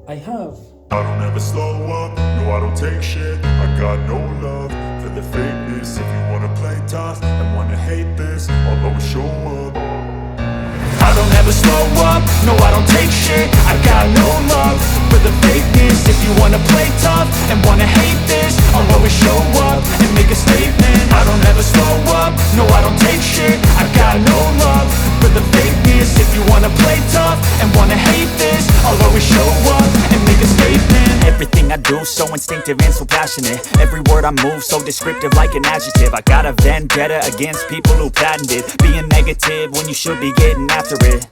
I have. I don't ever slow up, no I don't take shit. I got no love for the fakeness. If you wanna play tough and wanna hate this, I'll always show up. I don't ever slow up, no I don't take shit. I got no love for the fakeness. If you wanna play tough and wanna hate this, I'll always show up and make a statement. I don't ever slow up, no I don't take shit. I got no love for the fakeness. If you wanna play tough and wanna hate this, I'll always show up and make a statement. Everything I do so instinctive and so passionate. Every word I move so descriptive like an adjective. I got a vendetta against people who patented being negative when you should be getting after it.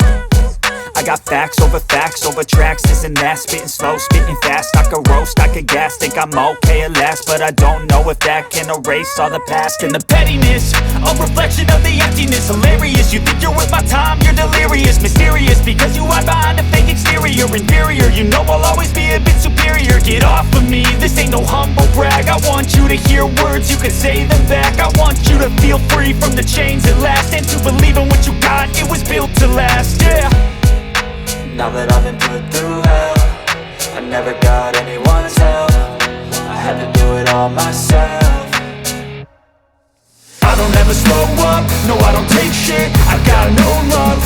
I got facts over tracks, this and that. Spitting slow, spitting fast. I could roast, I could gas. Think I'm okay at last, but I don't know if that can erase all the past. And the pettiness, a reflection of the emptiness. Hilarious, you think you're worth my time, you're delirious. Mysterious, because you hide behind a fake exterior. Inferior, you know I'll always be a bit superior. Get off of me, this ain't no humble brag. I want you to hear words, you can say them back. I want you to feel free from the chains at last, and to believe in what you got, it was built to last, yeah. Now that I've been put through hell, I never got anyone's help. I had to do it all myself. I don't ever slow up, no I don't take shit. I got no love